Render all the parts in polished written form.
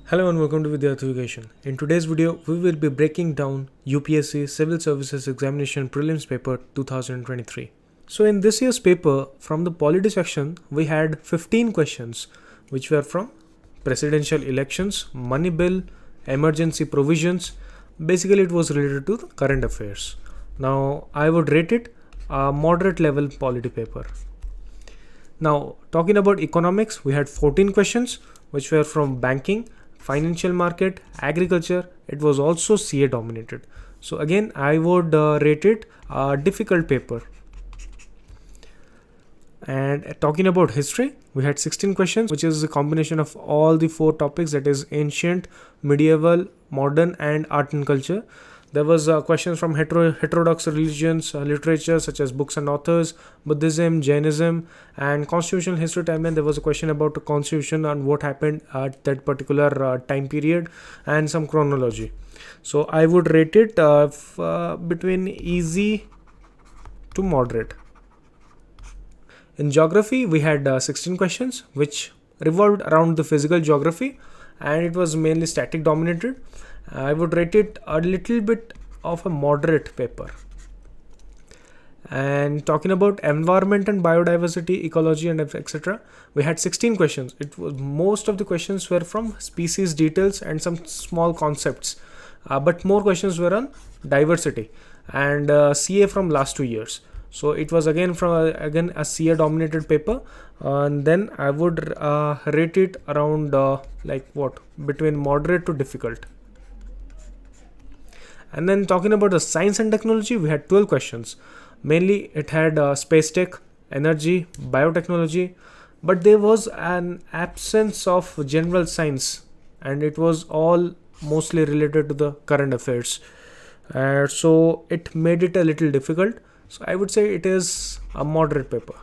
Hello and welcome to Vidyarthee. In today's video, we will be breaking down UPSC Civil Services Examination Prelims Paper 2023. So in this year's paper, from the polity section, we had 15 questions, which were from presidential elections, money bill, emergency provisions. Basically, it was related to the current affairs. Now, I would rate it a moderate level polity paper. Now, talking about economics, we had 14 questions, which were from banking, financial market, agriculture. It was also CA dominated. So again, I would rate it a difficult paper. And talking about history, we had 16 questions, which is a combination of all the four topics, that is ancient, medieval, modern, and art and culture. There was questions from heterodox religions, literature such as books and authors, Buddhism, Jainism, and constitutional history timeline. There was a question about the constitution and what happened at that particular time period, and some chronology. So I would rate it between easy to moderate. In geography, we had 16 questions, which revolved around the physical geography, and it was mainly static dominated. I would rate it a little bit of a moderate paper. And talking about environment and biodiversity, ecology, and etc., we had 16 questions. It was most of the questions were from species details and some small concepts, but more questions were on diversity and CA from last 2 years. So it was again a CA dominated paper, and then I would rate it around between moderate to difficult. And then talking about the science and technology, we had 12 questions. Mainly it had space tech, energy, biotechnology, but there was an absence of general science, and it was all mostly related to the current affairs. So it made it a little difficult. So I would say it is a moderate paper.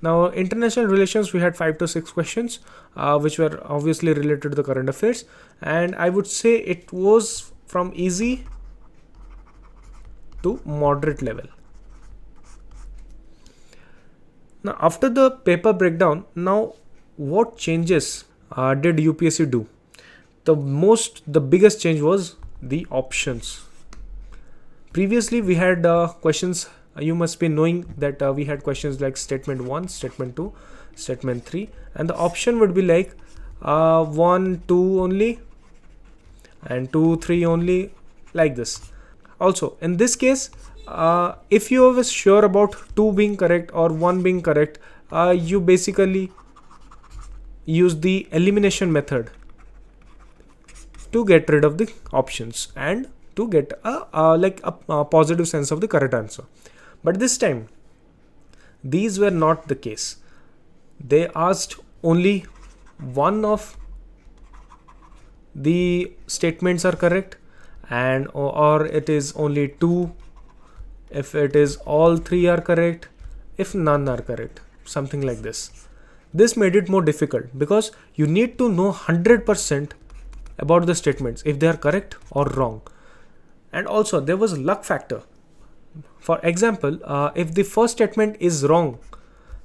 Now, international relations, we had 5 to 6 questions, which were obviously related to the current affairs, and I would say it was from easy to moderate level. Now, after the paper breakdown, now what changes did UPSC do? The biggest change was the options. Previously, we had questions. You must be knowing that we had questions like statement 1, statement 2, statement 3, and the option would be like 1, 2 only, and 2, 3 only, like this. Also, in this case, if you were sure about 2 being correct or 1 being correct, you basically use the elimination method to get rid of the options and to get a positive sense of the correct answer. But this time, these were not the case. They asked only one of the statements are correct, and or it is only 2 if it is all 3 are correct, if none are correct, something like this. This made it more difficult because you need to know 100% about the statements, if they are correct or wrong. And also there was a luck factor. For example, if the first statement is wrong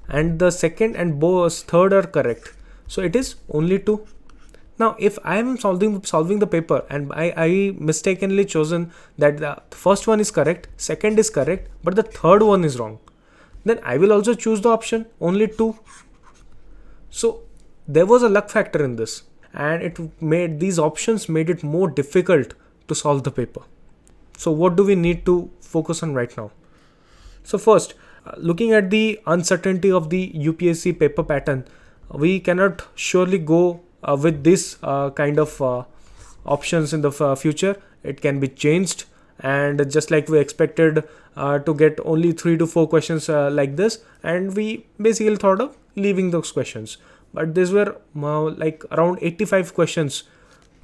and the second and third are correct, so it is only 2. Now, if I am solving the paper and I mistakenly chosen that the first one is correct, second is correct, but the third one is wrong, then I will also choose the option only 2. So there was a luck factor in this, and these options made it more difficult to solve the paper. So what do we need to focus on right now? So first, looking at the uncertainty of the UPSC paper pattern, we cannot surely go with this kind of options in the future. It can be changed, and just like we expected to get only 3 to 4 questions like this, and we basically thought of leaving those questions, but these were like around 85 questions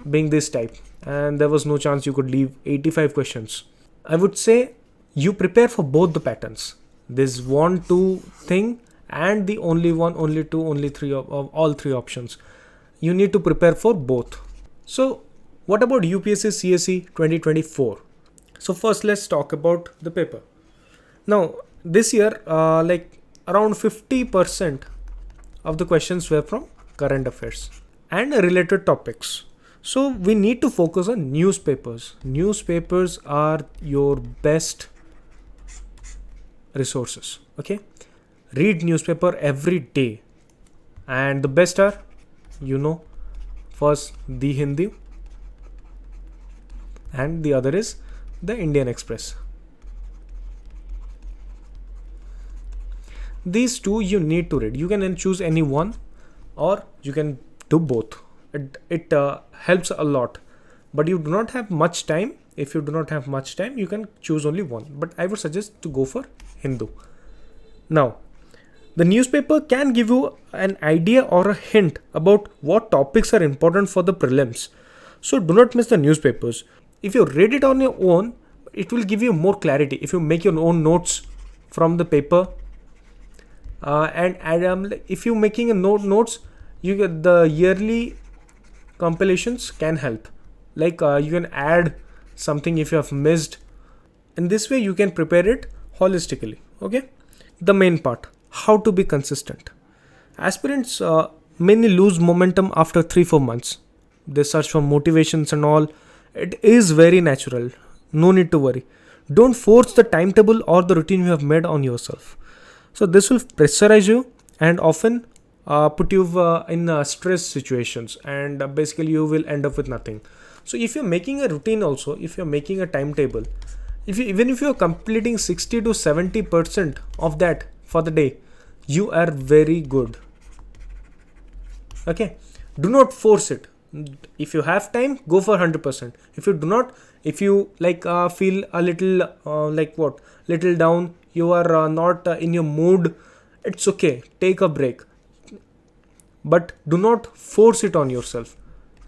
being this type, and there was no chance you could leave 85 questions. I would say you prepare for both the patterns, this 1, 2 thing and the only 1, only 2, only 3 of all 3 options. You need to prepare for both. So what about UPSC CSE 2024? So first, let's talk about the paper. Now this year, around 50% of the questions were from current affairs. and related topics. So we need to focus on newspapers. Newspapers are your best resources. Okay, read newspaper every day, and the best are, first the Hindi, and the other is the Indian Express. These two you need to read. You can then choose any one, or you can do both. It helps a lot, but you do not have much time. If you do not have much time, you can choose only one, but I would suggest to go for Hindu. Now, the newspaper can give you an idea or a hint about what topics are important for the prelims. So do not miss the newspapers. If you read it on your own, it will give you more clarity. If you make your own notes from the paper, if you making a notes, you get the yearly compilations can help. Like you can add something if you have missed. In this way, you can prepare it holistically. Okay. The main part: how to be consistent. Aspirants mainly lose momentum after 3-4 months. They search for motivations and all. It is very natural. No need to worry. Don't force the timetable or the routine you have made on yourself. So this will pressurize you and often put you in stress situations, and basically you will end up with nothing. So if you're making a routine also, if you're making a timetable, even if you're completing 60 to 70% of that for the day, you are very good. Okay, do not force it. If you have time, go for 100%. If you do not, if you feel a little little down, you are not in your mood, it's okay, take a break, but do not force it on yourself.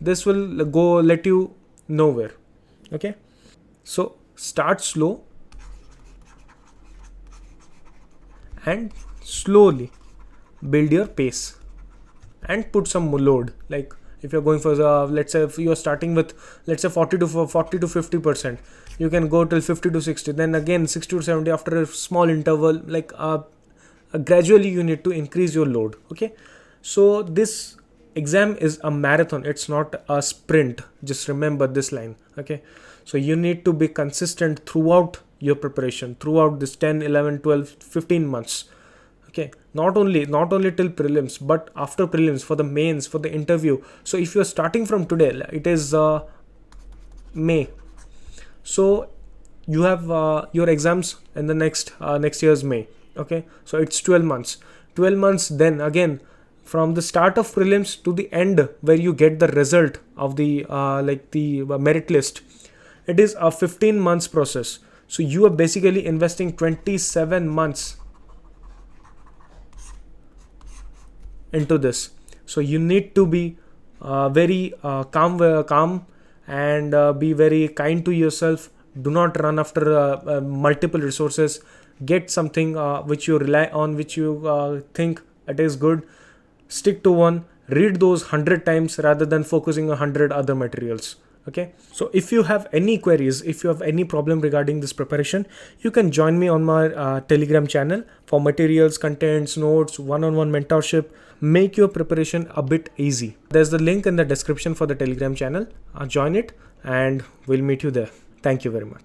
This will let you nowhere. Okay, so start slow and slowly build your pace and put some load. Like if you're going for let's say if you're starting with, let's say 40 to 50%, you can go till 50 to 60, then again 60 to 70 after a small interval. Gradually you need to increase your load. Okay, so this exam is a marathon, it's not a sprint. Just remember this line. Okay, so you need to be consistent throughout your preparation, throughout this 10, 11, 12, 15 months. Okay, not only till prelims, but after prelims, for the mains, for the interview. So if you're starting from today, it is May, so you have your exams in the next year's May. Okay, so it's 12 months. Then again, from the start of prelims to the end where you get the result of the merit list, it is a 15 months process. So you are basically investing 27 months into this. So you need to be very calm and be very kind to yourself. Do not run after multiple resources. Get something which you rely on, which you think it is good. Stick to one. Read those 100 times rather than focusing on 100 other materials. Okay, so if you have any queries, if you have any problem regarding this preparation, you can join me on my Telegram channel for materials, contents, notes, one-on-one mentorship. Make your preparation a bit easy. There's the link in the description for the Telegram channel. Join it and we'll meet you there. Thank you very much.